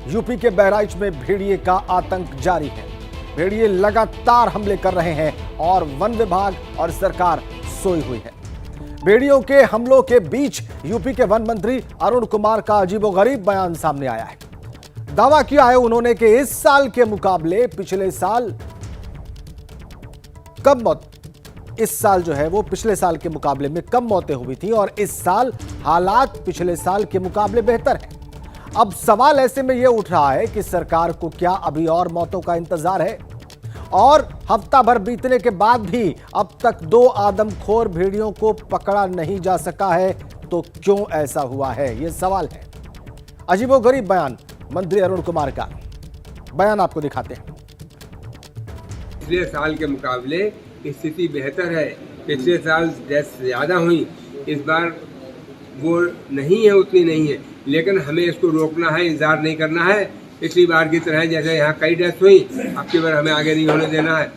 UP के बहराइच में भेड़िए का आतंक जारी है। भेड़िए लगातार हमले कर रहे हैं और वन विभाग और सरकार सोई हुई है। भेड़ियों के हमलों के बीच यूपी के वन मंत्री अरुण कुमार का अजीबोगरीब बयान सामने आया है। दावा किया है उन्होंने कि इस साल के मुकाबले पिछले साल इस साल जो है वो पिछले साल के मुकाबले में कम मौतें हुई थी और इस साल हालात पिछले साल के मुकाबले बेहतर है। अब सवाल ऐसे में यह उठ रहा है कि सरकार को क्या अभी और मौतों का इंतजार है? और हफ्ता भर बीतने के बाद भी अब तक 2 आदमखोर भेड़ियों को पकड़ा नहीं जा सका है, तो क्यों ऐसा हुआ है? यह सवाल है। अजीबोगरीब बयान मंत्री अरुण कुमार का। बयान आपको दिखाते हैं। पिछले साल के मुकाबले स्थिति बेहतर है। पिछले साल डेथ ज़्यादा हुई, इस बार वो नहीं है, उतनी नहीं है, लेकिन हमें इसको रोकना है, इंतजार नहीं करना है। पिछली बार की तरह जैसे यहाँ कई डेथ हुई, अब की बार हमें आगे नहीं होने देना है।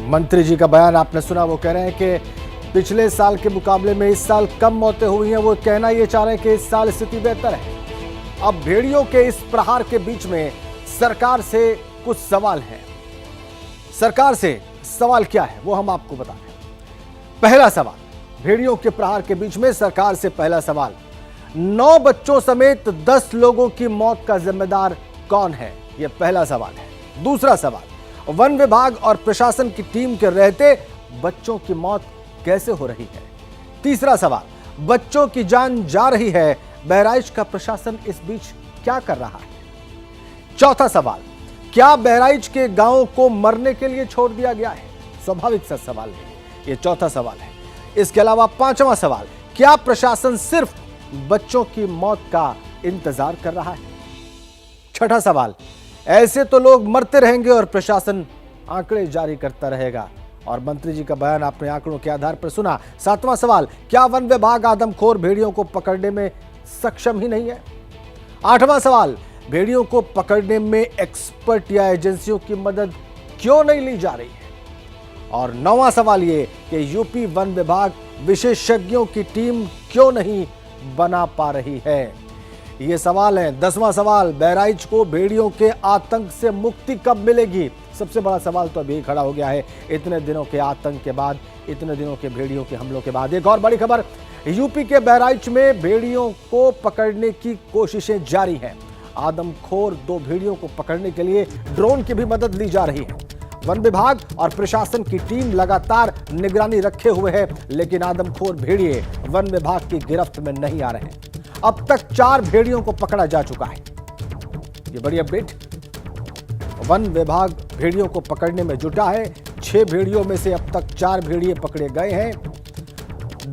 मंत्री जी का बयान आपने सुना। वो कह रहे हैं कि पिछले साल के मुकाबले में इस साल कम मौतें हुई हैं। वो कहना ये चाह रहे हैं कि इस साल स्थिति बेहतर है। अब भेड़ियों के इस प्रहार के बीच में सरकार से कुछ सवाल हैं। सरकार से सवाल क्या है वो हम आपको बता दें। पहला सवाल, भेड़ियों के प्रहार के बीच में सरकार से पहला सवाल, 9 बच्चों समेत 10 लोगों की मौत का जिम्मेदार कौन है? यह पहला सवाल है। दूसरा सवाल, वन विभाग और प्रशासन की टीम के रहते बच्चों की मौत कैसे हो रही है? तीसरा सवाल, बच्चों की जान जा रही है, बहराइच का प्रशासन इस बीच क्या कर रहा है? चौथा सवाल, क्या बहराइच के गांवों को मरने के लिए छोड़ दिया गया है? स्वाभाविक सा सवाल है, यह चौथा सवाल है। इसके अलावा पांचवा सवाल, क्या प्रशासन सिर्फ बच्चों की मौत का इंतजार कर रहा है? छठा सवाल, ऐसे तो लोग मरते रहेंगे और प्रशासन आंकड़े जारी करता रहेगा। और मंत्री जी का बयान आपने आंकड़ों के आधार पर सुना। सातवां सवाल, क्या वन विभाग आदमखोर भेड़ियों को पकड़ने में सक्षम ही नहीं है? आठवां सवाल, भेड़ियों को पकड़ने में एक्सपर्ट या एजेंसियों की मदद क्यों नहीं ली जा रही है? और 9वां सवाल ये कि यूपी वन विभाग विशेषज्ञों की टीम क्यों नहीं बना पा रही है? ये सवाल है। 10वां सवाल, बहराइच को भेड़ियों के आतंक से मुक्ति कब मिलेगी? सबसे बड़ा सवाल तो अभी खड़ा हो गया है, इतने दिनों के आतंक के बाद, इतने दिनों के भेड़ियों के हमलों के बाद। एक और बड़ी खबर, यूपी के बहराइच में भेड़ियों को पकड़ने की कोशिशें जारी हैं। आदमखोर 2 भेड़ियों को पकड़ने के लिए ड्रोन की भी मदद ली जा रही है। वन विभाग और प्रशासन की टीम लगातार निगरानी रखे हुए है, लेकिन आदमखोर भेड़िए वन विभाग की गिरफ्त में नहीं आ रहे हैं। अब तक 4 भेड़ियों को पकड़ा जा चुका है। ये बड़ी अपडेट। वन विभाग भेड़ियों को पकड़ने में जुटा है। 6 भेड़ियों में से अब तक 4 भेड़िए पकड़े गए हैं।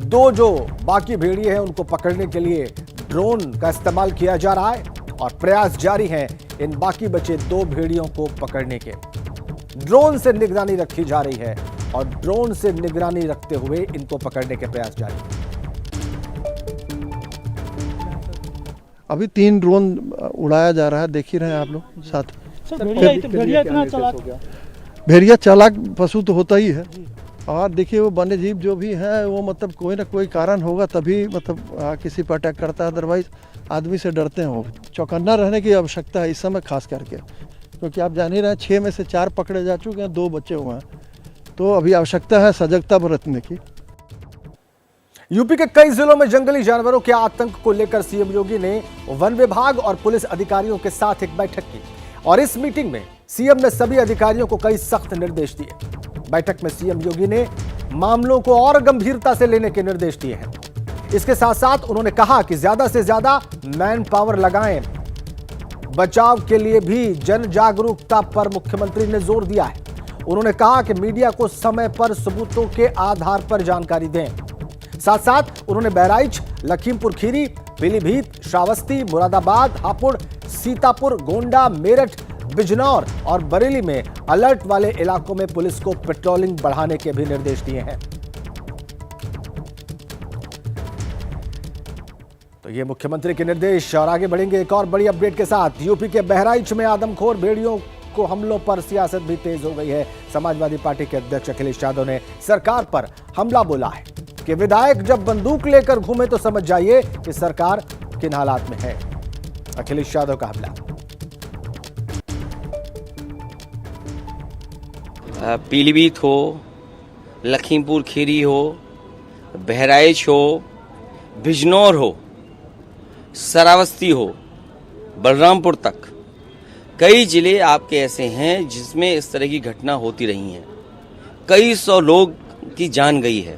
2 जो बाकी भेड़िए हैं उनको पकड़ने के लिए ड्रोन का इस्तेमाल किया जा रहा है और प्रयास जारी हैं इन बाकी बचे 2 भेड़ियों को पकड़ने के। ड्रोन से निगरानी रखी जा रही है और ड्रोन से निगरानी रखते हुए इनको पकड़ने के प्रयास जारी हैं। अभी 3 ड्रोन उड़ाया जा रहा है, देख ही रहे हैं आप लोग साथ। भेड़िया चालाक पशु तो होता ही है, और देखिए वो वन्य जीव जो भी है वो मतलब कोई ना कोई कारण होगा तभी मतलब किसी पर अटैक करता है, अदरवाइज आदमी से डरते हैं। वो चौकन्ना रहने की आवश्यकता है इस समय खास करके, क्योंकि आप जान ही रहे हैं 6 में से 4 पकड़े जा चुके हैं, 2 बचे हुए हैं, तो अभी आवश्यकता है सजगता बरतने की। यूपी के कई जिलों में जंगली जानवरों के आतंक को लेकर सीएम योगी ने वन विभाग और पुलिस अधिकारियों के साथ एक बैठक की और इस मीटिंग में सीएम ने सभी अधिकारियों को कई सख्त निर्देश दिए। बैठक में सीएम योगी ने मामलों को और गंभीरता से लेने के निर्देश दिए हैं। इसके साथ साथ उन्होंने कहा कि ज्यादा से ज्यादा मैन पावर लगाएं। बचाव के लिए भी जन जागरूकता पर मुख्यमंत्री ने जोर दिया है। उन्होंने कहा कि मीडिया को समय पर सबूतों के आधार पर जानकारी दें। साथ साथ उन्होंने बहराइच, लखीमपुर खीरी, पीलीभीत, श्रावस्ती, मुरादाबाद, हापुड़, सीतापुर, गोंडा, मेरठ, बिजनौर और बरेली में अलर्ट वाले इलाकों में पुलिस को पेट्रोलिंग बढ़ाने के भी निर्देश दिए हैं। तो ये मुख्यमंत्री के निर्देश। और आगे बढ़ेंगे एक और बड़ी अपडेट के साथ। यूपी के बहराइच में आदमखोर भेड़ियों को हमलों पर सियासत भी तेज हो गई है। समाजवादी पार्टी के अध्यक्ष अखिलेश यादव ने सरकार पर हमला बोला है कि विधायक जब बंदूक लेकर घूमे तो समझ जाइए कि सरकार किन हालात में है। अखिलेश यादव का हमला। पीलीभीत हो, लखीमपुर खीरी हो, बहराइच हो, बिजनौर हो, श्रावस्ती हो, बलरामपुर तक कई जिले आपके ऐसे हैं जिसमें इस तरह की घटना होती रही हैं। कई सौ लोग की जान गई है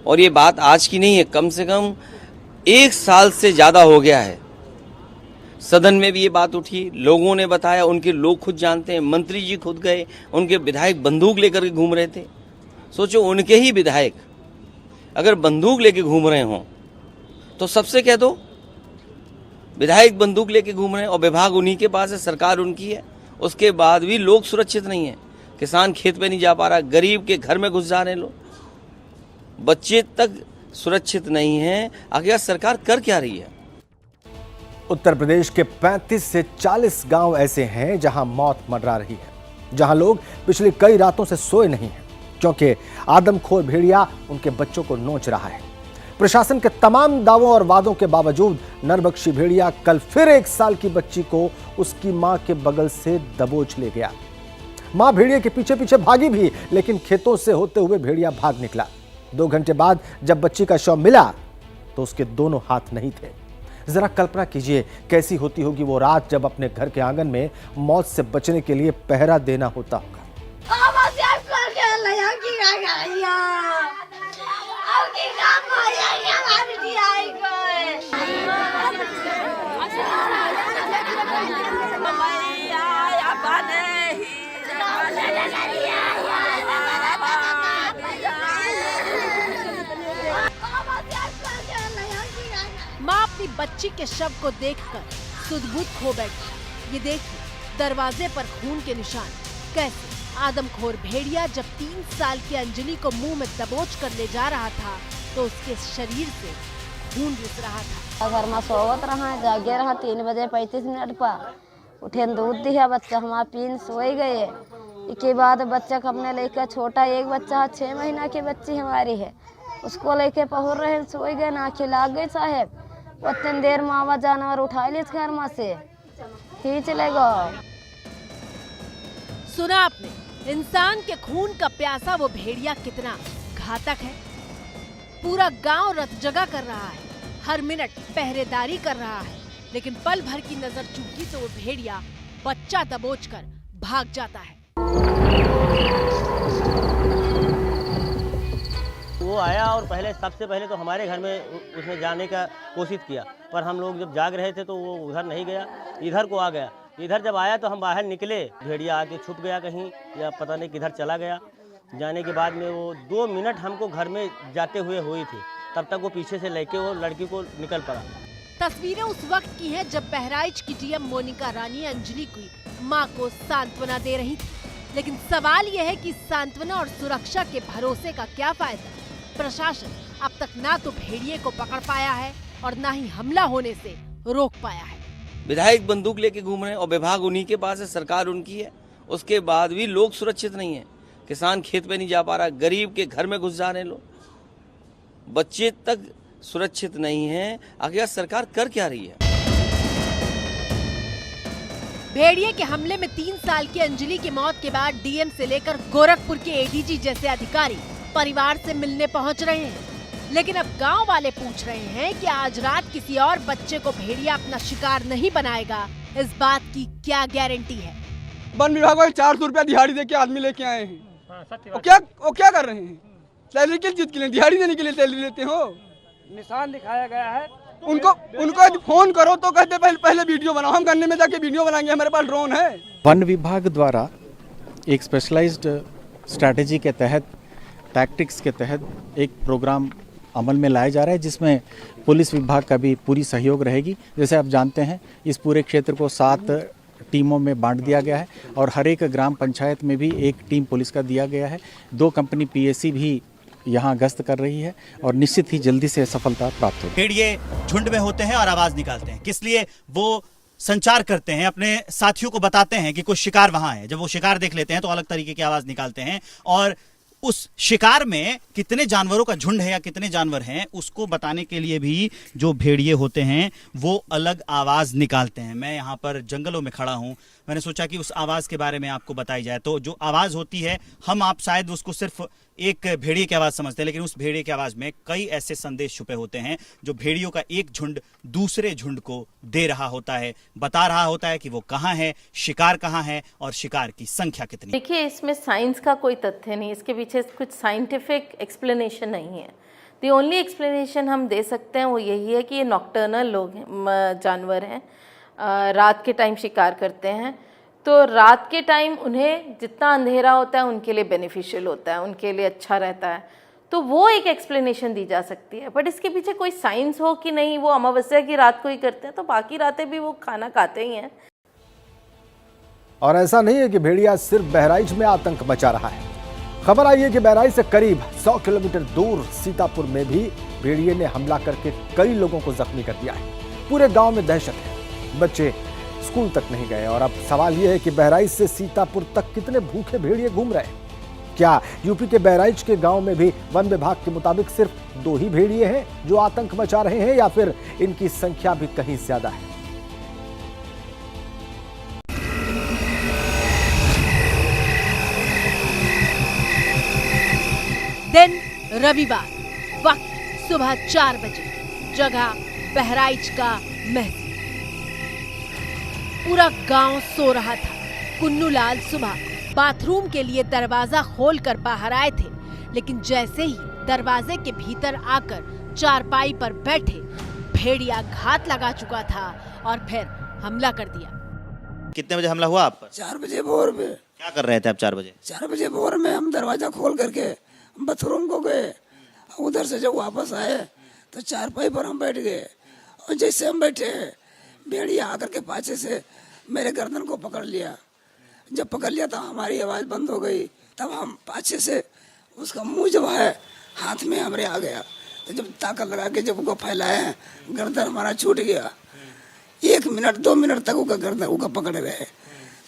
और ये बात आज की नहीं है, कम से कम 1 साल से ज़्यादा हो गया है। सदन में भी ये बात उठी, लोगों ने बताया, उनके लोग खुद जानते हैं, मंत्री जी खुद गए, उनके विधायक बंदूक लेकर के घूम रहे थे। सोचो उनके ही विधायक अगर बंदूक लेके घूम रहे हों तो सबसे कह दो विधायक बंदूक लेके घूम रहे हैं और विभाग उन्हीं के पास है, सरकार उनकी है, उसके बाद भी लोग सुरक्षित नहीं है। किसान खेत पे नहीं जा पा रहा, गरीब के घर में घुस जा रहे हैं लोग, बच्चे तक सुरक्षित नहीं है। आखिर सरकार कर क्या रही है? उत्तर प्रदेश के 35 से 40 गांव ऐसे हैं जहां मौत मंडरा रही है, जहां लोग पिछली कई रातों से सोए नहीं हैं क्योंकि आदमखोर भेड़िया उनके बच्चों को नोच रहा है। प्रशासन के तमाम दावों और वादों के बावजूद नरबख्शी भेड़िया कल फिर 1 साल की बच्ची को उसकी मां के बगल से दबोच ले गया। मां भेड़िया के पीछे पीछे भागी भी, लेकिन खेतों से होते हुए भेड़िया भाग निकला। 2 घंटे बाद जब बच्ची का शव मिला तो उसके दोनों हाथ नहीं थे। जरा कल्पना कीजिए कैसी होती होगी वो रात जब अपने घर के आंगन में मौत से बचने के लिए पहरा देना होता होगा। माँ अपनी बच्ची के शव को देखकर सुध-बुध खो बैठी। ये देखिए दरवाजे पर खून के निशान। कैसे आदमखोर भेड़िया जब 3 साल की अंजलि को मुंह में दबोच कर ले जा रहा था तो उसके शरीर से खून रिस रहा था। घर में सोवत रहा, जागे रहा 3 बजे 35 मिनट पर उठे दूध दिया बच्चा हमारा पीन सोए गए। इसके बाद बच्चा को हमने लेकर छोटा एक बच्चा 6 महीना की बच्ची हमारी है, उसको लेके पहुर रहे सोए गए ना खिला गए साहेब। उतनी देर मावा जानवर उठा ली घर में से खींच लेगा। सुना आपने, इंसान के खून का प्यासा वो भेड़िया कितना घातक है। पूरा गांव रत जगा कर रहा है, हर मिनट पहरेदारी कर रहा है, लेकिन पल भर की नजर चूकी तो वो भेड़िया बच्चा दबोचकर भाग जाता है। वो आया और सबसे पहले तो हमारे घर में उसने जाने का कोशिश किया, पर हम लोग जब जाग रहे थे तो वो उधर नहीं गया, इधर को आ गया। इधर जब आया तो हम बाहर निकले, भेड़िया आके छुप गया कहीं या पता नहीं किधर चला गया। जाने के बाद में वो 2 मिनट हमको घर में जाते हुए हुई थी, तब तक वो पीछे से लेके वो लड़की को निकल पड़ा। तस्वीरें उस वक्त की हैं जब बहराइच की डीएम मोनिका रानी अंजलि की मां को सांत्वना दे रही थी। लेकिन सवाल यह है कि सांत्वना और सुरक्षा के भरोसे का क्या फायदा? प्रशासन अब तक ना तो भेड़िए को पकड़ पाया है और ना ही हमला होने से रोक पाया है। विधायक बंदूक लेके घूम रहे हैं और विभाग उन्हीं के पास है, सरकार उनकी है, उसके बाद भी लोग सुरक्षित नहीं है। किसान खेत पे नहीं जा पा रहा, गरीब के घर में घुस जा रहे हैं लोग, बच्चे तक सुरक्षित नहीं है। आखिर सरकार कर क्या रही है? भेड़िए के हमले में 3 साल की अंजलि की मौत के बाद डीएम से लेकर गोरखपुर के एडीजी जैसे अधिकारी परिवार से मिलने पहुंच रहे हैं। लेकिन अब गांव वाले पूछ रहे हैं कि आज रात किसी और बच्चे को भेड़िया अपना शिकार नहीं बनाएगा, इस बात की क्या गारंटी है? वन विभाग को 400 रुपया दिहाड़ी दे के आदमी लेके आए हैं। वो क्या कर रहे हैं? सैलरी किस चीज के लिए? दिहाड़ी देने के लिए सैलरी लेते हो? निशान दिखाया गया है। उनको फोन करो तो कहते पहले वीडियो बनाओ। हम करने में जाके वीडियो बनाएंगे, हमारे पास ड्रोन है। वन विभाग द्वारा एक स्पेशलाइज्ड स्ट्रैटेजी के तहत, टैक्टिक्स के तहत एक प्रोग्राम अमल में लाया जा रहा है जिसमें पुलिस विभाग का भी पूरी सहयोग रहेगी। जैसे आप जानते हैं इस पूरे क्षेत्र को 7 टीमों में बांट दिया गया है और हर एक ग्राम पंचायत में भी एक टीम पुलिस का दिया गया है। 2 कंपनी पीएसी भी यहाँ गश्त कर रही है और निश्चित ही जल्दी से सफलता प्राप्त होगी। भेड़िए झुंड में होते हैं और आवाज निकालते हैं, किस लिए? वो संचार करते हैं, अपने साथियों को बताते हैं कि कुछ शिकार वहां है। जब वो शिकार देख लेते हैं तो अलग तरीके की आवाज निकालते हैं और उस शिकार में कितने जानवरों का झुंड है या कितने जानवर हैं उसको बताने के लिए भी जो भेड़िए होते हैं वो अलग आवाज निकालते हैं। मैं यहाँ पर जंगलों में खड़ा हूँ, मैंने सोचा कि उस आवाज के बारे में आपको बताई जाए। तो जो आवाज होती है हम आप शायद उसको सिर्फ एक भेड़िए की आवाज समझते हैं, लेकिन उस भेड़िए की आवाज में कई ऐसे संदेश छुपे होते हैं जो भेड़ियों का एक झुंड दूसरे झुंड को दे रहा होता है, बता रहा होता है कि वो कहाँ है, शिकार कहाँ है और शिकार की संख्या कितनी। देखिए, इसमें साइंस का कोई तथ्य नहीं, इसके पीछे कुछ साइंटिफिक एक्सप्लेनेशन नहीं है। द ओनली एक्सप्लेनेशन हम दे सकते हैं वो यही है कि ये नॉक्टर्नल लोग जानवर हैं, रात के टाइम शिकार करते हैं, तो रात के टाइम उन्हें जितना अंधेरा होता है उनके लिए बेनिफिशियल होता है, उनके लिए अच्छा रहता है, तो वो एक एक्सप्लेनेशन दी जा सकती है। बट इसके पीछे कोई साइंस हो कि नहीं, वो अमावस्या की रात को ही करते हैं तो बाकी रातें भी वो खाना खाते ही हैं। और ऐसा नहीं है कि भेड़िया सिर्फ बहराइच में आतंक मचा रहा है। खबर आई है कि बहराइच से करीब 100 किलोमीटर दूर सीतापुर में भी भेड़िए ने हमला करके कई लोगों को जख्मी कर दिया है। पूरे गांव में दहशत है, बच्चे स्कूल तक नहीं गए। और अब सवाल यह है कि बहराइच से सीतापुर तक कितने भूखे भेड़िए घूम रहे हैं। क्या यूपी के बहराइच के गांव में भी वन विभाग के मुताबिक सिर्फ 2 ही भेड़िए हैं जो आतंक मचा रहे हैं, या फिर इनकी संख्या भी कहीं ज्यादा है? दिन रविवार, वक्त सुबह 4 बजे, जगह बहराइच का महजिद। पूरा गांव सो रहा था। कुन्नू लाल सुबह बाथरूम के लिए दरवाजा खोलकर बाहर आए थे, लेकिन जैसे ही दरवाजे के भीतर आकर चारपाई पर बैठे, भेड़िया घात लगा चुका था और फिर हमला कर दिया। कितने बजे हमला हुआ आप पर? 4 बजे भोर में। क्या कर रहे थे आप 4 बजे? 4 बजे भोर में हम दरवाजा खोल करके बाथरूम को गए। उधर से जब वापस आए तो चारपाई पर हम बैठ गए, और जैसे हम बैठे भेड़िया आकर के पाछे से मेरे गर्दन को पकड़ लिया। जब पकड़ लिया तो हमारी आवाज बंद हो गई। तब हम पाछे से उसका मुंह जब है हाथ में हमारे आ गया, तो जब ताकत लगा के जब उसको फैलाए, गर्दन हमारा छूट गया। 1 मिनट 2 मिनट तक उसका गर्दन उसका पकड़ रहे।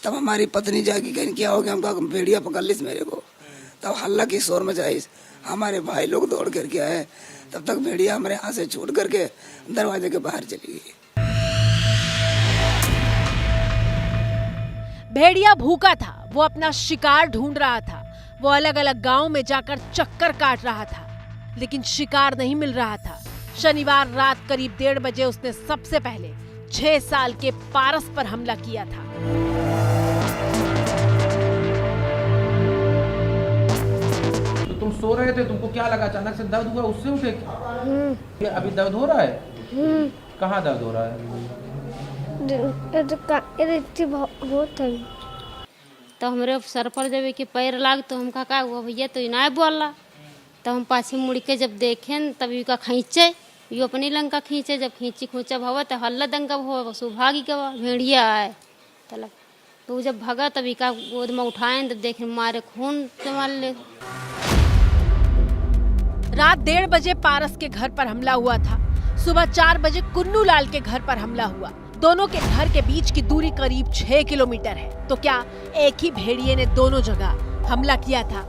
तब हमारी पत्नी जागी, कहीं क्या हो गया, हमका भेड़िया पकड़ ली मेरे को। तब हल्ला की शोर मचाई, हमारे भाई लोग दौड़ करके आए। तब तक भेड़िया हमारे हाथ से छूट करके दरवाजे के बाहर चली गई। भेड़िया भूखा था, वो अपना शिकार ढूंढ रहा था। वो अलग अलग गांव में जाकर चक्कर काट रहा था, लेकिन शिकार नहीं मिल रहा था। शनिवार रात करीब 1:30 बजे उसने सबसे पहले 6 साल के पारस पर हमला किया था। तो तुम सो रहे थे, तुमको क्या लगा, अचानक से दर्द हुआ, उससे उठे क्या? अभी दर्द हो रहा है? कहाँ दर्द हो रहा है? तो हमारे सर पर जब के पैर लाग तो हम का हुआ भैया तो इनाय बोला। तो हम पाछे मुड़ के जब देखें तभी का खींचे, यो अपनी लंका खींचे। जब खींची खोचा भवा तो हल्ला दंगा हो, सुभागी का भेड़िया आए तलब। तो जब भगा तभी का गोद में उठाए, तब देखे मारे खून संभाल ले। रात 1:30 बजे पारस के घर पर हमला हुआ था। सुबह 4 बजे कुन्नू लाल के घर पर हमला हुआ। दोनों के घर के बीच की दूरी करीब 6 किलोमीटर है। तो क्या एक ही भेड़िए ने दोनों जगह हमला किया था?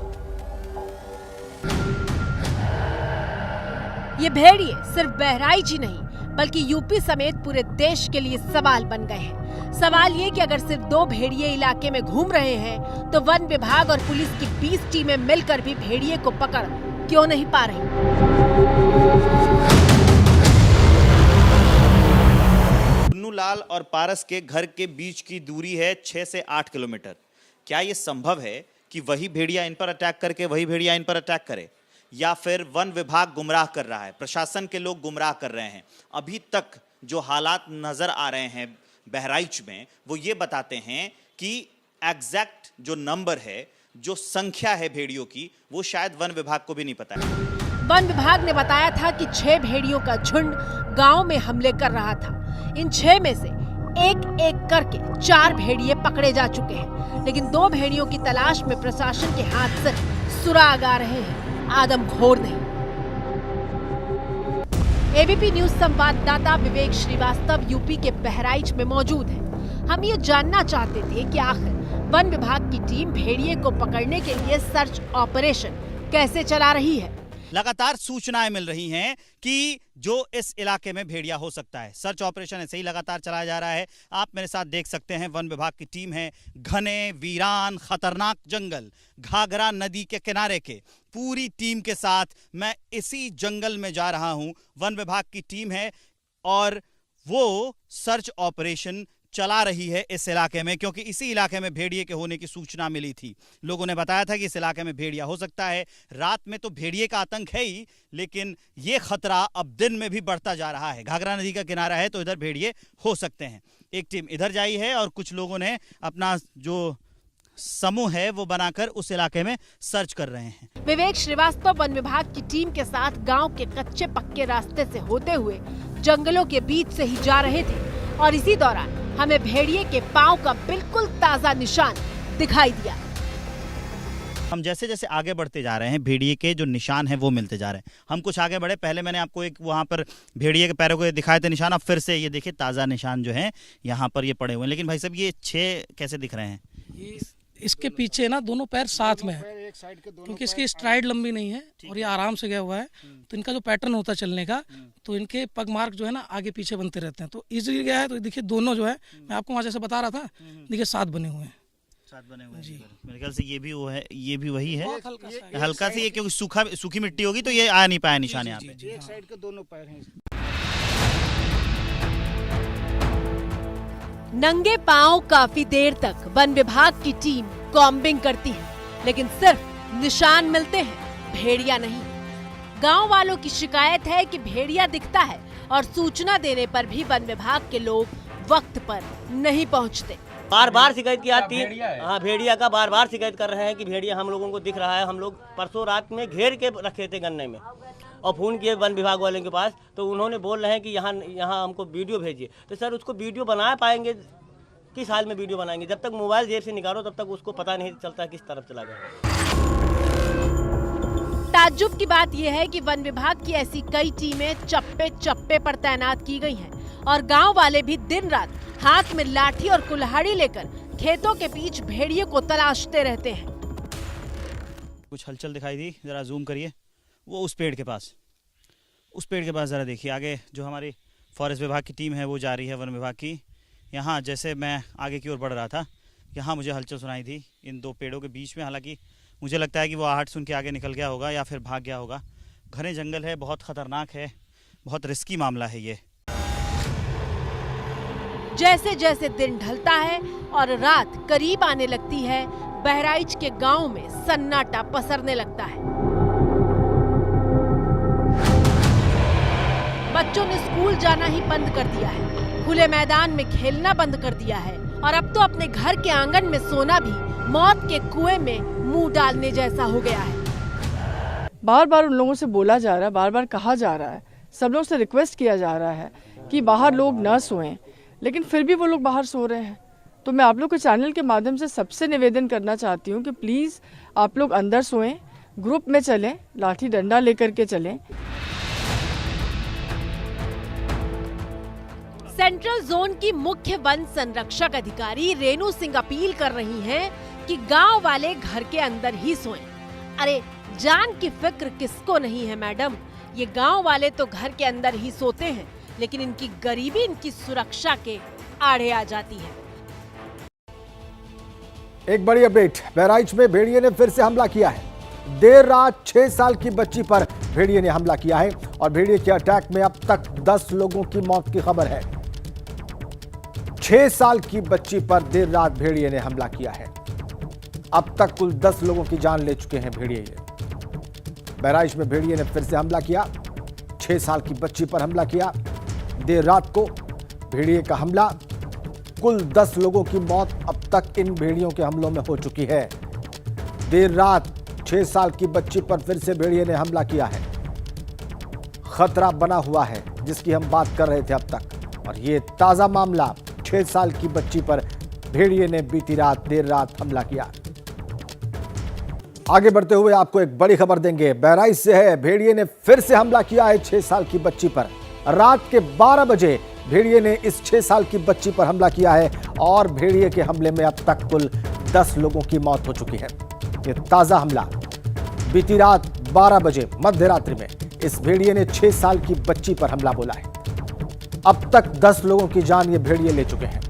ये भेड़िए सिर्फ बहराइच ही नहीं बल्कि यूपी समेत पूरे देश के लिए सवाल बन गए हैं। सवाल ये कि अगर सिर्फ 2 भेड़िए इलाके में घूम रहे हैं तो वन विभाग और पुलिस की 20 टीमें मिलकर भी भेड़िए को पकड़ क्यों नहीं पा रही? लाल और पारस के घर के बीच की दूरी है 6 से 8 किलोमीटर। क्या यह संभव है कि वही भेड़िया इन पर अटैक करके वही भेड़िया इन पर अटैक करे, या फिर वन विभाग गुमराह कर रहा है, प्रशासन के लोग गुमराह कर रहे हैं? अभी तक जो हालात नजर आ रहे हैं बहराइच में वो ये बताते हैं कि एग्जैक्ट जो नंबर है, जो संख्या है भेड़ियों की, वो शायद वन विभाग को भी नहीं पता है। वन विभाग ने बताया था कि 6 भेड़ियों का झुंड गांव में हमले कर रहा था। इन 6 में से एक करके 4 भेड़िए पकड़े जा चुके हैं, लेकिन 2 भेड़ियों की तलाश में प्रशासन के हाथ सिर्फ सुराग आ रहे हैं, आदमखोर नहीं। एबीपी न्यूज संवाददाता विवेक श्रीवास्तव यूपी के बहराइच में मौजूद है। हम ये जानना चाहते थे कि आखिर वन विभाग की टीम भेड़िए को पकड़ने के लिए सर्च ऑपरेशन कैसे चला रही है। लगातार सूचनाएं मिल रही हैं कि जो इस इलाके में भेड़िया हो सकता है। सर्च ऑपरेशन ऐसे ही लगातार चलाया जा रहा है। आप मेरे साथ देख सकते हैं, वन विभाग की टीम है। घने वीरान खतरनाक जंगल, घाघरा नदी के किनारे के पूरी टीम के साथ मैं इसी जंगल में जा रहा हूं। वन विभाग की टीम है और वो सर्च ऑपरेशन चला रही है इस इलाके में, क्योंकि इसी इलाके में भेड़िए के होने की सूचना मिली थी। लोगों ने बताया था कि इस इलाके में भेड़िया हो सकता है। रात में तो भेड़िए का आतंक है ही, लेकिन ये खतरा अब दिन में भी बढ़ता जा रहा है। घाघरा नदी का किनारा है तो इधर भेड़िए हो सकते हैं। एक टीम इधर जाई है और कुछ लोगों ने अपना जो समूह है वो बनाकर उस इलाके में सर्च कर रहे हैं। विवेक श्रीवास्तव वन विभाग की टीम के साथ गांव के कच्चे पक्के रास्ते से होते हुए जंगलों के बीच से ही जा रहे थे और इसी दौरान हमें भेड़िए के पांव का बिल्कुल ताजा निशान दिखाई दिया। हम जैसे जैसे आगे बढ़ते जा रहे हैं, भेड़िए के जो निशान हैं वो मिलते जा रहे हैं। हम कुछ आगे बढ़े, पहले मैंने आपको एक वहाँ पर भेड़िए के पैरों को दिखाए थे निशान, अब फिर से ये देखिए ताज़ा निशान जो है यहाँ पर ये पड़े हुए हैं। लेकिन भाई साहब ये 6 कैसे दिख रहे हैं? इसके पीछे ना दोनों पैर साथ में है, क्योंकि इसकी स्ट्राइड लंबी नहीं है और ये आराम से गया हुआ है, तो इनका जो पैटर्न होता है चलने का, तो इनके पग मार्क जो है ना आगे पीछे बनते रहते हैं, तो इजीली गया है। तो देखिए दोनों जो है, मैं आपको वहाँ जैसे बता रहा था, देखिए साथ बने हुए हैं। साथ बने हुए जी। मेरे ख्याल से ये भी वो है, ये भी वही है, हल्का सी, क्योंकि सूखी मिट्टी होगी तो ये आ नहीं पाया निशान यहाँ पे। एक साइड के दोनों पैर हैं। नंगे पांव काफी देर तक वन विभाग की टीम कॉम्बिंग करती है, लेकिन सिर्फ निशान मिलते हैं, भेड़िया नहीं। गांव वालों की शिकायत है कि भेड़िया दिखता है और सूचना देने पर भी वन विभाग के लोग वक्त पर नहीं पहुंचते। बार बार शिकायत की आती है। हाँ, भेड़िया का बार बार शिकायत कर रहे हैं कि भेड़िया हम लोगों को दिख रहा है। हम लोग परसों रात में घेर के रखे थे गन्ने में और फोन किए वन विभाग वाले के पास, तो उन्होंने बोल रहे हैं कि यहाँ हमको वीडियो भेजिए। तो सर उसको वीडियो बना पाएंगे? किस हाल में वीडियो बनाएंगे? जब तक मोबाइल जेब से निकालो तब तक उसको पता नहीं चलता किस तरफ चला गया। ताज्जुब की बात यह है कि वन विभाग की ऐसी कई टीमें चप्पे चप्पे पर तैनात की गई हैं और गांव वाले भी दिन रात हाथ में लाठी और कुल्हाड़ी लेकर खेतों के बीच भेड़िए को तलाशते रहते हैं। कुछ हलचल दिखाई दी, जरा जूम करिए। वो उस पेड़ के पास, जरा देखिए आगे जो हमारी फॉरेस्ट विभाग की टीम है वो जा रही है वन विभाग की। यहाँ जैसे मैं आगे की ओर बढ़ रहा था, यहाँ मुझे हलचल सुनाई थी इन 2 पेड़ों के बीच में। हालांकि मुझे लगता है कि वो आहट सुन के आगे निकल गया होगा या फिर भाग गया होगा। घने जंगल है, बहुत खतरनाक है, बहुत रिस्की मामला है ये। जैसे जैसे दिन ढलता है और रात करीब आने लगती है, बहराइच के गांव में सन्नाटा पसरने लगता है। बच्चों ने स्कूल जाना ही बंद कर दिया है, खुले मैदान में खेलना बंद कर दिया है और अब तो अपने घर के आंगन में सोना भी मौत के कुएं में मुंह डालने जैसा हो गया है। बार बार उन लोगों से बोला जा रहा है, बार बार कहा जा रहा है, सब लोग से रिक्वेस्ट किया जा रहा है कि बाहर लोग न सोएं, लेकिन फिर भी वो लोग बाहर सो रहे हैं। तो मैं आप लोग के चैनल के माध्यम से सबसे निवेदन करना चाहती हूँ कि प्लीज़ आप लोग अंदर सोएं, ग्रुप में चलें, लाठी डंडा लेकर के चलें। सेंट्रल जोन की मुख्य वन संरक्षक अधिकारी रेणु सिंह अपील कर रही हैं कि गांव वाले घर के अंदर ही सोएं। अरे जान की फिक्र किसको नहीं है मैडम, ये गांव वाले तो घर के अंदर ही सोते हैं, लेकिन इनकी गरीबी इनकी सुरक्षा के आड़े आ जाती है। एक बड़ी अपडेट, बहराइच में भेड़िए ने फिर से हमला किया है। देर रात 6 साल की बच्ची पर भेड़िए ने हमला किया है और भेड़िए के अटैक में अब तक 10 लोगों की मौत की खबर है। 6 साल की बच्ची पर देर रात भेड़िए ने हमला किया है। अब तक कुल 10 लोगों की जान ले चुके हैं भेड़िए। बहराइच में भेड़िए ने फिर से हमला किया, 6 साल की बच्ची पर हमला किया। देर रात को भेड़िए का हमला, कुल 10 लोगों की मौत अब तक इन भेड़ियों के हमलों में हो चुकी है। देर रात 6 साल की बच्ची पर फिर से भेड़िए ने हमला किया है। खतरा बना हुआ है जिसकी हम बात कर रहे थे अब तक, और ये ताजा मामला 6 साल की बच्ची पर भेड़िए ने बीती रात देर रात हमला किया। आगे बढ़ते हुए आपको एक बड़ी खबर देंगे, बहराइच से है। भेड़िए ने फिर से हमला किया है 6 साल की बच्ची पर। रात के 12 बजे भेड़िए ने इस 6 साल की बच्ची पर हमला किया है और भेड़िए के हमले में अब तक कुल 10 लोगों की मौत हो चुकी है। ये ताजा हमला बीती रात 12 बजे मध्य रात्रि में इस भेड़िए ने 6 साल की बच्ची पर हमला बोला है। अब तक 10 लोगों की जान ये भेड़िए ले चुके हैं।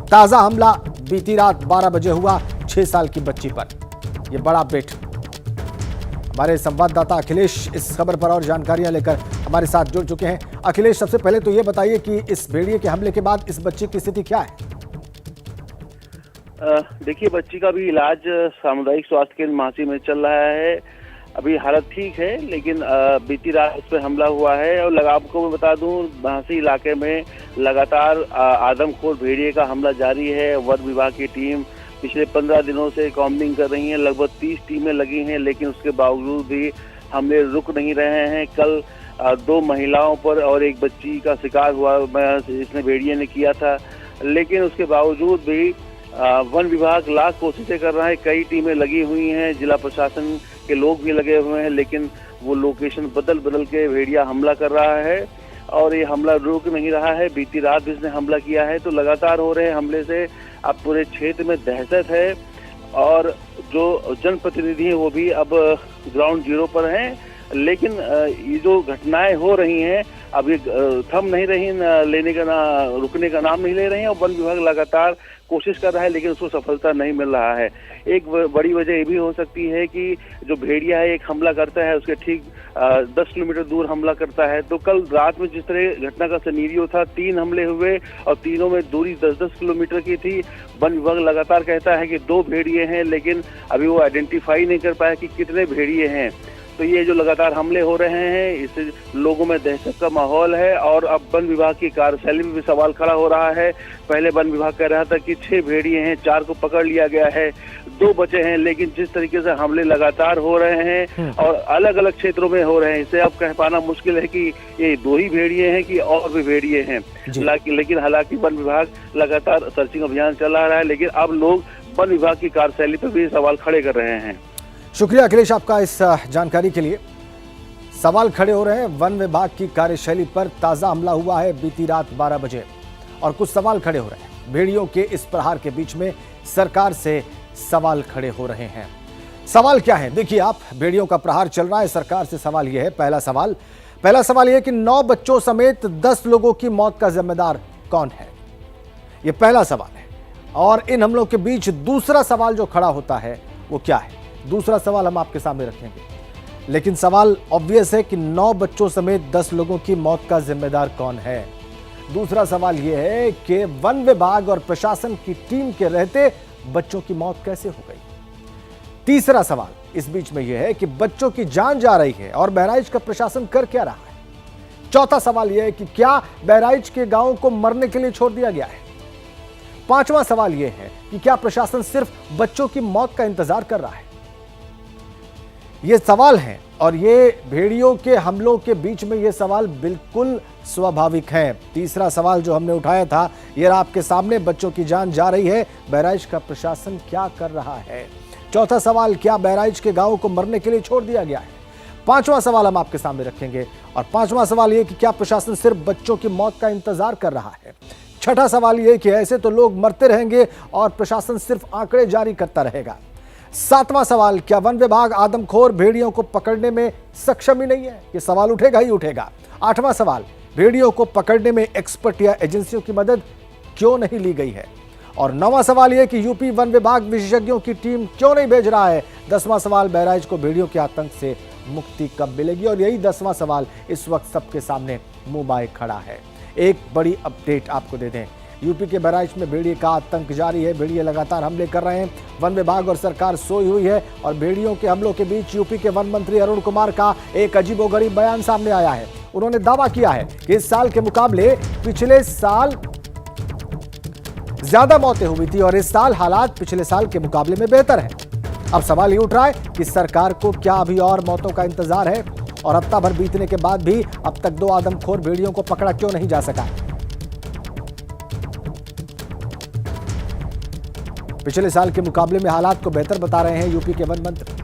ताजा हमला बीती रात 12 बजे हुआ 6 साल की बच्ची पर। यह बड़ा अपडेट। हमारे संवाददाता अखिलेश इस खबर पर और जानकारियां लेकर हमारे साथ जुड़ चुके हैं। अखिलेश, सबसे पहले तो ये बताइए कि इस भेड़िए के हमले के बाद इस बच्ची की स्थिति क्या है? देखिए, बच्ची का भी इलाज सामुदायिक स्वास्थ्य केंद्र महासी में चल रहा है। अभी हालत ठीक है, लेकिन बीती रात उस पर हमला हुआ है। और आपको मैं बता दूं, महासी इलाके में लगातार आदमखोर भेड़िए का हमला जारी है। वन विभाग की टीम पिछले 15 दिनों से कॉम्बिंग कर रही है। लगभग 30 टीमें लगी हैं, लेकिन उसके बावजूद भी हमले रुक नहीं रहे हैं। कल 2 महिलाओं पर और एक बच्ची का शिकार हुआ इसने भेड़िए ने किया था, लेकिन उसके बावजूद भी वन विभाग लाख कोशिशें कर रहा है। कई टीमें लगी हुई हैं, जिला प्रशासन के लोग भी लगे हुए हैं, लेकिन वो लोकेशन बदल बदल के भेड़िया हमला कर रहा है और ये हमला रुक नहीं रहा है। बीती रात भी इसने हमला किया है, तो लगातार हो रहे हमले से अब पूरे क्षेत्र में दहशत है और जो जनप्रतिनिधि हैं वो भी अब ग्राउंड जीरो पर हैं। लेकिन ये जो घटनाएं हो रही हैं अब ये थम नहीं रही, रुकने का नाम नहीं ले रही हैं और वन विभाग लगातार कोशिश कर रहा है, लेकिन उसको सफलता नहीं मिल रहा है। एक बड़ी वजह ये भी हो सकती है कि जो भेड़िया है एक हमला करता है, उसके ठीक 10 किलोमीटर दूर हमला करता है। तो कल रात में जिस तरह घटना का सिनेरियो था, 3 हमले हुए और तीनों में दूरी 10-10 किलोमीटर की थी। वन विभाग लगातार कहता है कि 2 भेड़िए हैं, लेकिन अभी वो आइडेंटिफाई नहीं कर पाया कि कितने भेड़िए हैं। तो ये जो लगातार हमले हो रहे हैं, इससे लोगों में दहशत का माहौल है और अब वन विभाग की कार्यशैली में भी सवाल खड़ा हो रहा है। पहले वन विभाग कह रहा था कि 6 भेड़िए हैं, 4 को पकड़ लिया गया है, 2 बचे हैं, लेकिन जिस तरीके से हमले लगातार हो रहे हैं और अलग अलग क्षेत्रों में हो रहे हैं, इससे अब कह पाना मुश्किल है कि ये 2 ही भेड़िए हैं कि और भी भेड़िए हैं। लेकिन हालांकि वन विभाग लगातार सर्चिंग अभियान चला रहा है, लेकिन अब लोग वन विभाग की कार्यशैली पर भी सवाल खड़े कर रहे हैं। शुक्रिया अखिलेश आपका इस जानकारी के लिए। सवाल खड़े हो रहे हैं वन विभाग की कार्यशैली पर। ताजा हमला हुआ है बीती रात 12 बजे और कुछ सवाल खड़े हो रहे हैं। भेड़ियों के इस प्रहार के बीच में सरकार से सवाल खड़े हो रहे हैं। सवाल क्या है देखिए आप। भेड़ियों का प्रहार चल रहा है, सरकार से सवाल यह है। पहला सवाल यह कि 9 बच्चों समेत 10 लोगों की मौत का जिम्मेदार कौन है, यह पहला सवाल है। और इन हमलों के बीच दूसरा सवाल जो खड़ा होता है वो क्या है, दूसरा सवाल हम आपके सामने रखेंगे। लेकिन सवाल ऑब्वियस है कि 9 बच्चों समेत 10 लोगों की मौत का जिम्मेदार कौन है। दूसरा सवाल यह है कि वन विभाग और प्रशासन की टीम के रहते बच्चों की मौत कैसे हो गई। तीसरा सवाल इस बीच में यह है कि बच्चों की जान जा रही है और बहराइच का प्रशासन कर क्या रहा है। चौथा सवाल यह है कि क्या बहराइच के गांवों को मरने के लिए छोड़ दिया गया है। पांचवा सवाल यह है कि क्या प्रशासन सिर्फ बच्चों की मौत का इंतजार कर रहा है। ये सवाल हैं और ये भेड़ियों के हमलों के बीच में ये सवाल बिल्कुल स्वाभाविक हैं। तीसरा सवाल जो हमने उठाया था ये आपके सामने, बच्चों की जान जा रही है, बहराइच का प्रशासन क्या कर रहा है। चौथा सवाल, क्या बहराइच के गांवों को मरने के लिए छोड़ दिया गया है। पांचवा सवाल हम आपके सामने रखेंगे और पांचवा सवाल ये कि क्या प्रशासन सिर्फ बच्चों की मौत का इंतजार कर रहा है। छठा सवाल ये कि ऐसे तो लोग मरते रहेंगे और प्रशासन सिर्फ आंकड़े जारी करता रहेगा। सातवां सवाल, क्या वन विभाग आदमखोर भेड़ियों को पकड़ने में सक्षम ही नहीं है। ये सवाल उठेगा ही उठेगा। आठवां सवाल, भेड़ियों को पकड़ने में एक्सपर्ट या एजेंसियों की मदद क्यों नहीं ली गई है। और नौवां सवाल यह कि यूपी वन विभाग विशेषज्ञों की टीम क्यों नहीं भेज रहा है। 10वां सवाल, बहराइच को भेड़ियों के आतंक से मुक्ति कब मिलेगी। और यही 10वां सवाल इस वक्त सबके सामने मुंह बाए खड़ा है। एक बड़ी अपडेट आपको दे दें, यूपी के बहराइच में भेड़िए का आतंक जारी है। भेड़िए लगातार हमले कर रहे हैं। वन विभाग और सरकार सोई हुई है और भेड़ियों के हमलों के बीच यूपी के वन मंत्री अरुण कुमार का एक अजीबोगरीब बयान सामने आया है। उन्होंने दावा किया है कि इस साल के मुकाबले पिछले साल ज्यादा मौतें हुई थी और इस साल हालात पिछले साल के मुकाबले में बेहतर है। अब सवाल ये उठ रहा है कि सरकार को क्या अभी और मौतों का इंतजार है और हफ्ता भर बीतने के बाद भी अब तक 2 आदमखोर भेड़ियों को पकड़ा क्यों नहीं जा सका। पिछले साल के मुकाबले में हालात को बेहतर बता रहे हैं यूपी के वन मंत्री।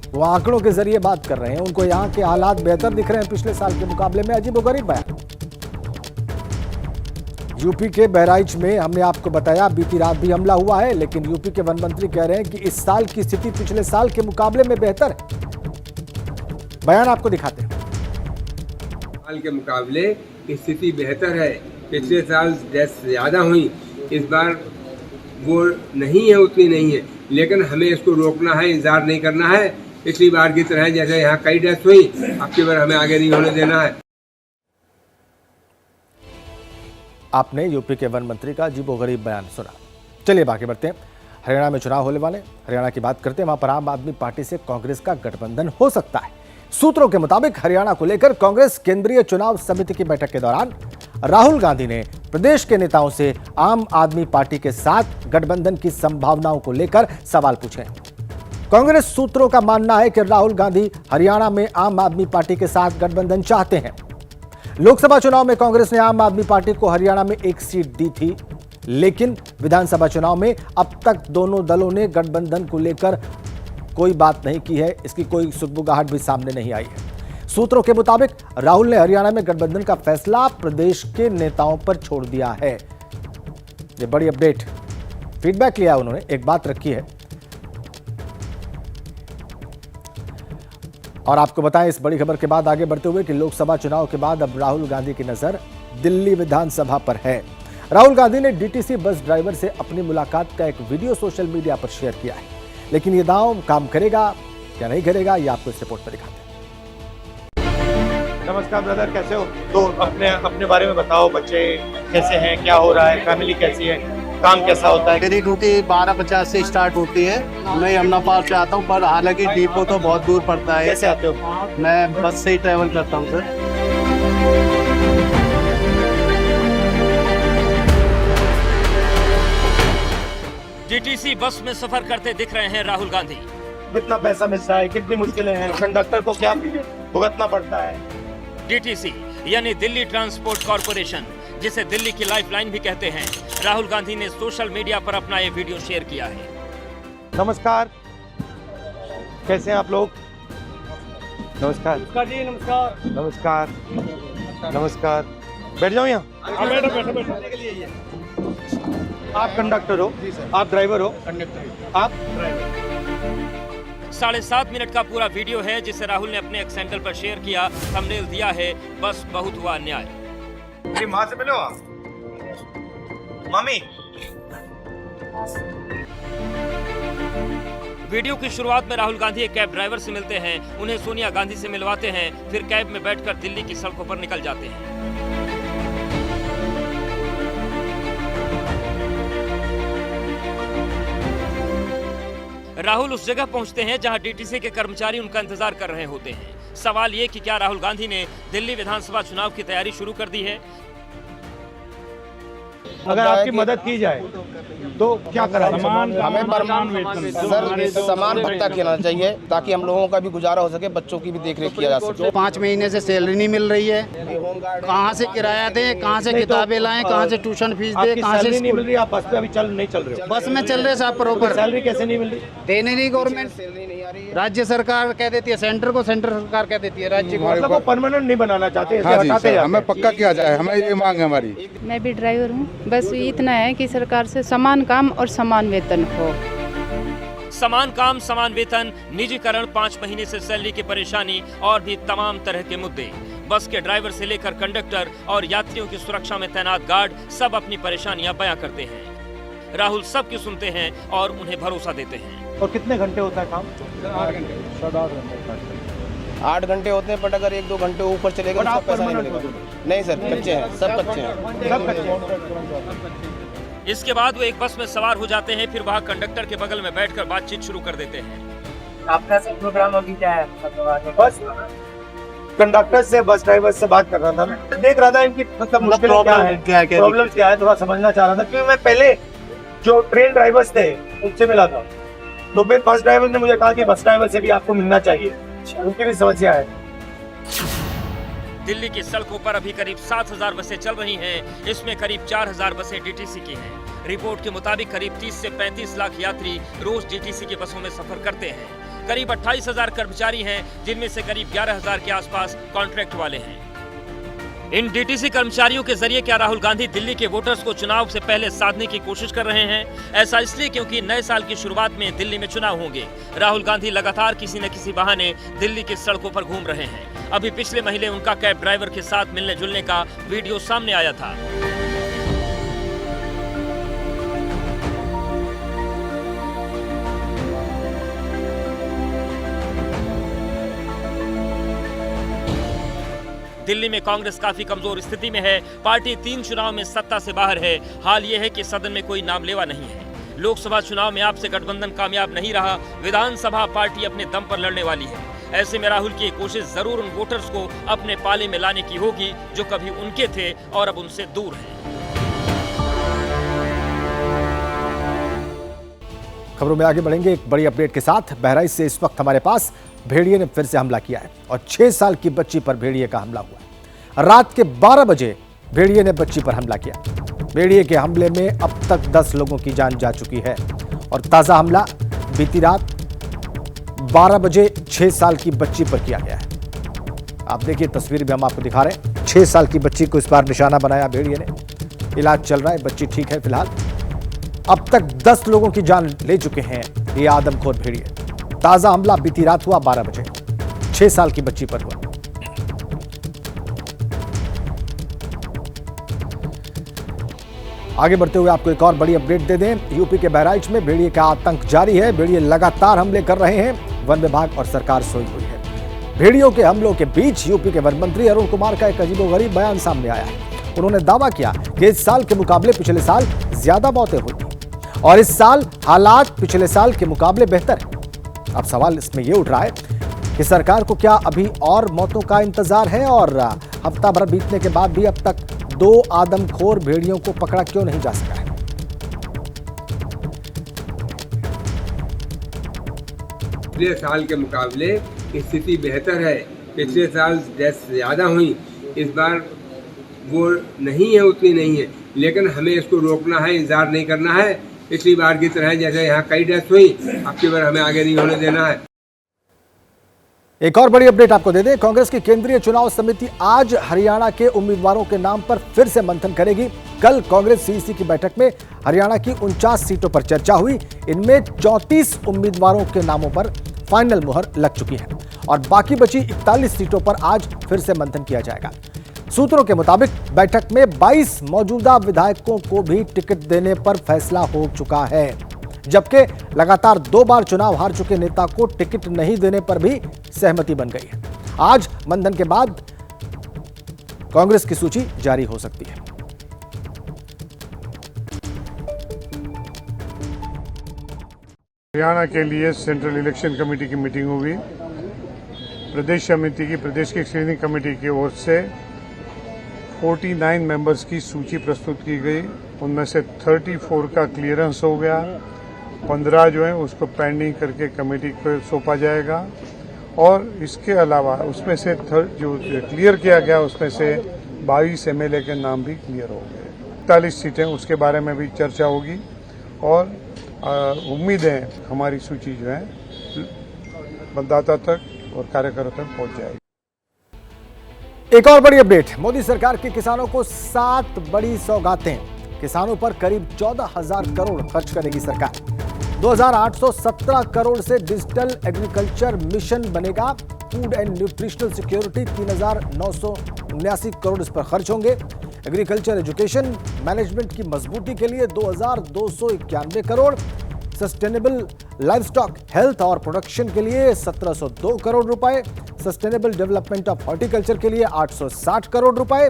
वो आंकड़ों के जरिए बात कर रहे हैं, उनको यहां के हालात बेहतर दिख रहे हैं पिछले साल के मुकाबले में। अजीबोगरीब बयान। यूपी के बहराइच में हमने आपको बताया बीती रात भी हमला हुआ है, लेकिन यूपी के वन मंत्री कह रहे हैं कि इस साल की स्थिति पिछले साल के मुकाबले में बेहतर है। बयान आपको दिखाते हैं। साल के मुकाबले स्थिति बेहतर है। पिछले साल डेथ ज़्यादा हुई, इस बार वो नहीं है, उतनी नहीं है, लेकिन हमें इसको रोकना है, इंतजार नहीं करना है। पिछली बार की तरह जैसे यहाँ कई डेथ हुई, अब की बार हमें आगे नहीं होने देना है। आपने यूपी के वन मंत्री का अजीबोगरीब बयान सुना। चलिए बाकी बढ़ते हैं। हरियाणा में चुनाव होने वाले, हरियाणा की बात करते हैं। वहां पर आम आदमी पार्टी से कांग्रेस का गठबंधन हो सकता है। सूत्रों के मुताबिक हरियाणा को लेकर कांग्रेस केंद्रीय चुनाव समिति की बैठक के दौरान राहुल गांधी ने प्रदेश के नेताओं से आम आदमी पार्टी के साथ गठबंधन की संभावनाओं को लेकर सवाल पूछे। कांग्रेस सूत्रों का मानना है कि राहुल गांधी हरियाणा में आम आदमी पार्टी के साथ गठबंधन चाहते हैं। लोकसभा चुनाव में कांग्रेस ने आम आदमी पार्टी को हरियाणा में एक सीट दी थी, लेकिन विधानसभा चुनाव में अब तक दोनों दलों ने गठबंधन को लेकर कोई बात नहीं की है। इसकी कोई सुगबुगाहट भी सामने नहीं आई है। सूत्रों के मुताबिक राहुल ने हरियाणा में गठबंधन का फैसला प्रदेश के नेताओं पर छोड़ दिया है। ये बड़ी अपडेट, फीडबैक लिया उन्होंने, एक बात रखी है। और आपको बताएं इस बड़ी खबर के बाद आगे बढ़ते हुए कि लोकसभा चुनाव के बाद अब राहुल गांधी की नजर दिल्ली विधानसभा पर है। राहुल गांधी ने डीटीसी बस ड्राइवर से अपनी मुलाकात का एक वीडियो सोशल मीडिया पर शेयर किया है, लेकिन ये दांव काम करेगा या नहीं करेगा, ये आपको इस रिपोर्ट पर दिखाते हैं। नमस्कार ब्रदर, कैसे हो? तो अपने बारे में बताओ, बच्चे कैसे हैं, क्या हो रहा है, फैमिली कैसी है, काम कैसा होता है? मेरी ड्यूटी 12:50 से स्टार्ट होती है। मैं यमुना पार्क से आता हूँ, पर हालांकि डिपो तो बहुत दूर पड़ता है। कैसे आते हो? मैं बस से ही ट्रैवल करता हूँ सर। डीटीसी बस में सफर करते दिख रहे हैं राहुल गांधी। कितना पैसा मिलता है, कितनी मुश्किलें हैं, कंडक्टर को क्या भुगतना पड़ता है? डीटीसी यानी दिल्ली ट्रांसपोर्ट कॉरपोरेशन, जिसे दिल्ली की लाइफलाइन भी कहते हैं, राहुल गांधी ने सोशल मीडिया पर अपना ये वीडियो शेयर किया है। नमस्कार, कैसे हैं आप लोग? नमस्कार जी, नमस्कार। नमस्कार नमस्कार। बैठ जाओ यहाँ। आप कंडक्टर हो? आप ड्राइवर हो? कंडक्टर। आप ड्राइवर। 7.5 मिनट का पूरा वीडियो है जिसे राहुल ने अपने एक्स हैंडल पर शेयर किया। थंबनेल दिया है बस बहुत हुआ अन्याय। मेरी माँ से मिलो आप। मम्मी। वीडियो की शुरुआत में राहुल गांधी एक कैब ड्राइवर से मिलते हैं, उन्हें सोनिया गांधी से मिलवाते हैं, फिर कैब में बैठकर दिल्ली की सड़कों पर निकल जाते हैं। राहुल उस जगह पहुंचते हैं जहां डीटीसी के कर्मचारी उनका इंतजार कर रहे होते हैं। सवाल ये कि क्या राहुल गांधी ने दिल्ली विधानसभा चुनाव की तैयारी शुरू कर दी है? अगर आपकी मदद की जाए तो क्या करा? हमें सर समान भत्ता देना चाहिए ताकि हम लोगों का भी गुजारा हो सके, बच्चों की भी देखरेख किया जा सके। 5 महीने से सैलरी नहीं मिल रही है। कहाँ से किराया दें, कहाँ से किताबें लाएं, कहाँ से ट्यूशन फीस दें, कहाँ से नहीं मिल रही? आप बस पे अभी नहीं चल रहे हो? बस में चल रहे साहब प्रॉपर। सैलरी कैसे नहीं मिल रही? देने नहीं गवर्नमेंट, राज्य सरकार कह देती है सेंटर को, सेंटर सरकार कह देती है राज्य को। मतलब परमानेंट नहीं बनाना चाहते? हमें पक्का किया जाए, हमें ये मांग है हमारी। मैं भी ड्राइवर हूँ, बस इतना है कि सरकार से समान काम और समान वेतन हो। समान काम समान वेतन, निजीकरण, 5 महीने से सैलरी की परेशानी और भी तमाम तरह के मुद्दे। बस के ड्राइवर से लेकर कंडक्टर और यात्रियों की सुरक्षा में तैनात गार्ड सब अपनी परेशानियां बयां करते हैं। राहुल सबकी सुनते हैं और उन्हें भरोसा देते हैं। और कितने घंटे होता है काम? 8 घंटे होते हैं, बट अगर 1-2 घंटे ऊपर चलेगा तो पैसा नहीं मिलेगा। नहीं सर, कच्चे हैं, सब कच्चे हैं। इसके बाद वो एक बस में सवार हो जाते हैं, फिर वहाँ कंडक्टर के बगल में बैठकर बातचीत शुरू कर देते हैं। आपका सब प्रोग्राम अभी क्या है? बस कंडक्टर से, बस ड्राइवर से बात कर रहा था मैं, देख रहा था इनकी मतलब मुश्किल क्या है, प्रॉब्लम क्या है, थोड़ा समझना चाह रहा था। क्योंकि मैं पहले जो ट्रेन ड्राइवर्स थे उनसे मिला था, तो फिर बस ड्राइवर ने मुझे कहा कि बस ड्राइवर से भी आपको मिलना चाहिए, उनकी भी समस्या है। दिल्ली की सड़कों पर अभी करीब 7,000 बसें चल रही हैं, इसमें करीब 4,000 बसें डीटीसी की हैं। रिपोर्ट के मुताबिक करीब 30 से 35 लाख यात्री रोज डीटीसी की बसों में सफर करते हैं। करीब 28,000 कर्मचारी हैं, जिनमें से करीब 11,000 के आसपास कॉन्ट्रैक्ट वाले हैं। इन डीटीसी कर्मचारियों के जरिए क्या राहुल गांधी दिल्ली के वोटर्स को चुनाव से पहले साधने की कोशिश कर रहे हैं? ऐसा इसलिए क्योंकि नए साल की शुरुआत में दिल्ली में चुनाव होंगे। राहुल गांधी लगातार किसी न किसी बहाने दिल्ली की सड़कों पर घूम रहे हैं। अभी पिछले महीने उनका कैब ड्राइवर के साथ मिलने जुलने का वीडियो सामने आया था। दिल्ली में कांग्रेस काफी कमजोर स्थिति में है। पार्टी 3 चुनाव में सत्ता से बाहर है। हाल ये है कि सदन में कोई नामलेवा नहीं है। लोकसभा चुनाव में आपसे गठबंधन कामयाब नहीं रहा। विधानसभा पार्टी अपने दम पर लड़ने वाली है। ऐसे में राहुल की कोशिश जरूर उन वोटर्स को अपने पाले में लाने की होगी जो कभी उनके थे और अब उनसे दूर हैं। खबरों में आगे बढ़ेंगे एक बड़ी अपडेट के साथ। बहराइच से इस वक्त हमारे पास भेड़िए ने फिर से हमला किया है और 6 साल की बच्ची पर भेड़िए का हमला हुआ है। रात के 12 बजे भेड़िए ने बच्ची पर हमला किया। भेड़िए के हमले में अब तक 10 लोगों की जान जा चुकी है और ताजा हमला बीती रात 12 बजे 6 साल की बच्ची पर किया गया है। आप देखिए तस्वीर भी हम आपको दिखा रहे हैं। 6 साल की बच्ची को इस बार निशाना बनाया भेड़िए ने। इलाज चल रहा है, बच्ची ठीक है फिलहाल। अब तक 10 लोगों की जान ले चुके हैं ये आदमखोर भेड़िए। ताजा हमला बीती रात हुआ 12 बजे 6 साल की बच्ची पर हुआ। आगे बढ़ते हुए आपको एक और बड़ी अपडेट दे दें। यूपी के बहराइच में भेड़िए का आतंक जारी है। भेड़िए लगातार हमले कर रहे हैं। वन विभाग और सरकार सोई हुई है। भेड़ियों के हमलों के बीच यूपी के वन मंत्री अरुण कुमार का एक अजीबोगरीब बयान सामने आया है। उन्होंने दावा किया कि इस साल के मुकाबले पिछले साल ज्यादा मौतें हुई और इस साल हालात पिछले साल के मुकाबले बेहतर है। अब सवाल इसमें यह उठ रहा है कि सरकार को क्या अभी और मौतों का इंतजार है और हफ्ता भर बीतने के बाद भी अब तक 2 आदमखोर भेड़ियों को पकड़ा क्यों नहीं जा सका है? पिछले साल के मुकाबले स्थिति बेहतर है। पिछले साल डेथ ज्यादा हुई, इस बार वो नहीं है, उतनी नहीं है, लेकिन हमें इसको रोकना है, इंतजार नहीं करना है। पिछली बार की तरह जैसे यहाँ कई डेथ हुई, अब की बार हमें आगे नहीं होने देना है। एक और बड़ी अपडेट आपको दे दें। कांग्रेस की केंद्रीय चुनाव समिति आज हरियाणा के उम्मीदवारों के नाम पर फिर से मंथन करेगी। कल कांग्रेस सीईसी की बैठक में हरियाणा की 49 सीटों पर चर्चा हुई। इनमें 34 उम्मीदवारों के नामों पर फाइनल मुहर लग चुकी है और बाकी बची 41 सीटों पर आज फिर से मंथन किया जाएगा। सूत्रों के मुताबिक बैठक में 22 मौजूदा विधायकों को भी टिकट देने पर फैसला हो चुका है, जबकि लगातार 2 बार चुनाव हार चुके नेता को टिकट नहीं देने पर भी सहमति बन गई है। आज मंथन के बाद कांग्रेस की सूची जारी हो सकती है। हरियाणा के लिए सेंट्रल इलेक्शन कमेटी की मीटिंग होगी। प्रदेश समिति की प्रदेश की स्क्रीनिंग कमेटी की ओर से 49 मेंबर्स की सूची प्रस्तुत की गई। उनमें से 34 का क्लियरेंस हो गया, 15 जो है उसको पेंडिंग करके कमेटी को सौंपा जाएगा और इसके अलावा उसमें से जो क्लियर किया गया उसमें से 22 एमएलए के नाम भी क्लियर हो गए। 41 सीटें उसके बारे में भी चर्चा होगी और उम्मीद है हमारी सूची जो है मतदाता तक और कार्यकर्ता तक पहुंच जाएगी। एक और बड़ी अपडेट। मोदी सरकार के किसानों को 7 बड़ी सौगातें। किसानों पर करीब 14,000 करोड़ खर्च करेगी सरकार। 2,817 करोड़ से डिजिटल एग्रीकल्चर मिशन बनेगा। Food and nutritional security 3,979 crore इस पर खर्च होंगे। एग्रीकल्चर एजुकेशन मैनेजमेंट की मजबूती के लिए 2,291 करोड़। सस्टेनेबल लाइवस्टॉक हेल्थ और प्रोडक्शन के लिए 1,702 करोड़ रुपए। सस्टेनेबल डेवलपमेंट ऑफ हॉर्टिकल्चर के लिए 860 करोड़ रुपए।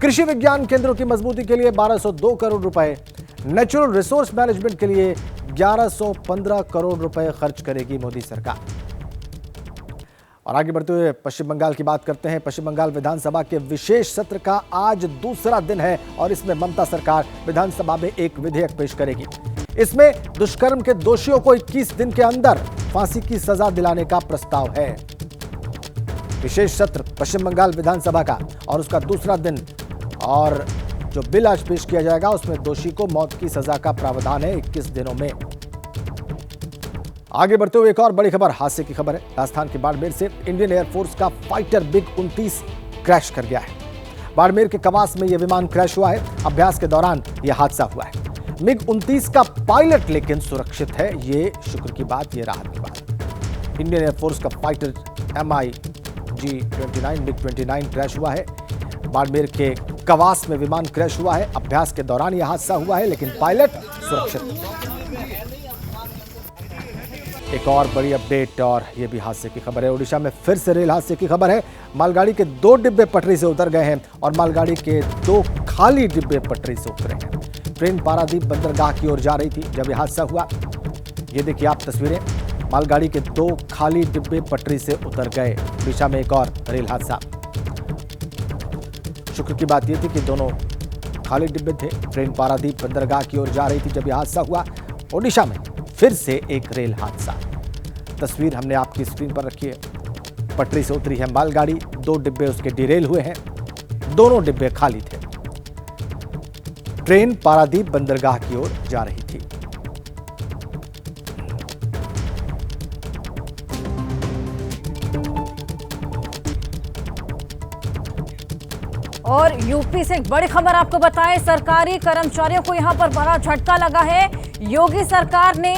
कृषि विज्ञान केंद्रों की मजबूती के लिए 1,202 करोड़ रुपए। नेचुरल रिसोर्स मैनेजमेंट के लिए 1,115 करोड़ रुपए खर्च करेगी मोदी सरकार। और आगे बढ़ते हुए पश्चिम बंगाल की बात करते हैं। पश्चिम बंगाल विधानसभा के विशेष सत्र का आज दूसरा दिन है और इसमें ममता सरकार विधानसभा में एक विधेयक पेश करेगी। इसमें दुष्कर्म के दोषियों को 21 दिन के अंदर फांसी की सजा दिलाने का प्रस्ताव है। विशेष सत्र पश्चिम बंगाल विधानसभा का और उसका दूसरा दिन और जो बिल आज पेश किया जाएगा उसमें दोषी को मौत की सजा का प्रावधान है 21 दिनों में। आगे बढ़ते हुए एक और बड़ी खबर, हादसे की खबर है। राजस्थान के बाड़मेर से इंडियन एयरफोर्स का फाइटर बिग 29 क्रैश कर गया है। बाड़मेर के कवास में यह विमान क्रैश हुआ है। अभ्यास के दौरान यह हादसा हुआ है। MiG-29 का पायलट लेकिन सुरक्षित है, ये शुक्र की बात, ये राहत की बात। इंडियन एयरफोर्स का फाइटर MiG-29 MiG-29 क्रैश हुआ है। बाड़मेर के कवास में विमान क्रैश हुआ है। अभ्यास के दौरान यह हादसा हुआ है, लेकिन पायलट सुरक्षित है। एक और बड़ी अपडेट, और यह भी हादसे की खबर है। ओडिशा में फिर से रेल हादसे की खबर है। मालगाड़ी के 2 डिब्बे पटरी से उतर गए हैं और मालगाड़ी के 2 खाली डिब्बे पटरी से उतरे हैं। ट्रेन पारादीप बंदरगाह की ओर जा रही थी जब यह हादसा हुआ। ये देखिए आप तस्वीरें, मालगाड़ी के 2 खाली डिब्बे पटरी से उतर गए। ओडिशा में एक और रेल हादसा। शुक्र की बात यह थी कि दोनों खाली डिब्बे थे। ट्रेन पारादीप बंदरगाह की ओर जा रही थी जब यह हादसा हुआ। ओडिशा में फिर से एक रेल हादसा। तस्वीर हमने आपकी स्क्रीन पर रखी है। पटरी से उतरी है मालगाड़ी, 2 डिब्बे उसके डिरेल हुए हैं, दोनों डिब्बे खाली थे। ट्रेन पारादीप बंदरगाह की ओर जा रही थी। और यूपी से एक बड़ी खबर आपको बताएं, सरकारी कर्मचारियों को यहां पर बड़ा झटका लगा है। योगी सरकार ने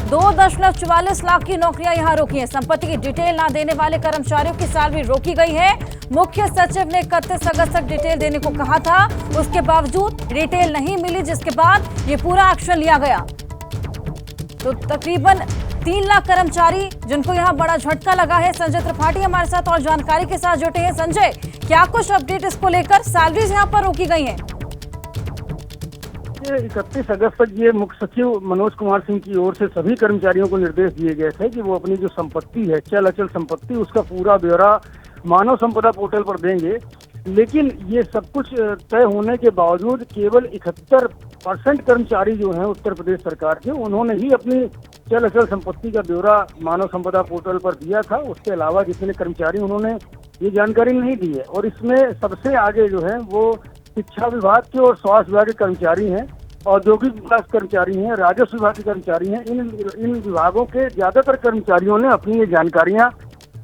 2.44 लाख की नौकरियां यहां रोकी हैं। संपत्ति की डिटेल ना देने वाले कर्मचारियों की सैलरी रोकी गई है। मुख्य सचिव ने 31 अगस्त तक डिटेल देने को कहा था, उसके बावजूद डिटेल नहीं मिली, जिसके बाद ये पूरा एक्शन लिया गया। तो तकरीबन 3 लाख कर्मचारी जिनको यहाँ बड़ा झटका लगा है। संजय त्रिपाठी हमारे साथ और जानकारी के साथ जुटे हैं। संजय, क्या कुछ अपडेट इसको लेकर? सैलरीज यहाँ पर रोकी गई हैं। 31 अगस्त तक ये मुख्य सचिव मनोज कुमार सिंह की ओर से सभी कर्मचारियों को निर्देश दिए गए थे कि वो अपनी जो संपत्ति है, चल अचल संपत्ति, उसका पूरा ब्यौरा मानव संपदा पोर्टल पर देंगे। लेकिन ये सब कुछ तय होने के बावजूद केवल 71% कर्मचारी जो हैं उत्तर प्रदेश सरकार के, उन्होंने ही अपनी चल अचल संपत्ति का ब्यौरा मानव संपदा पोर्टल पर दिया था। उसके अलावा जितने कर्मचारी, उन्होंने ये जानकारी नहीं दी है। और इसमें सबसे आगे जो है वो शिक्षा विभाग के और स्वास्थ्य विभाग के कर्मचारी हैं, औद्योगिक विकास कर्मचारी हैं, राजस्व विभाग के कर्मचारी हैं। इन विभागों के ज्यादातर कर्मचारियों ने अपनी ये जानकारियां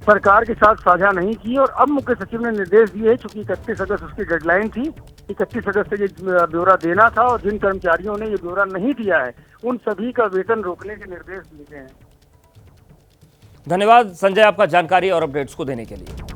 सरकार के साथ साझा नहीं की। और अब मुख्य सचिव ने निर्देश दिए, चूंकि 31 अगस्त उसकी डेडलाइन थी, 31 अगस्त से ये ब्यौरा देना था, और जिन कर्मचारियों ने ये ब्यौरा नहीं दिया है उन सभी का वेतन रोकने के निर्देश दिए गए हैं। धन्यवाद संजय, आपका जानकारी और अपडेट्स को देने के लिए।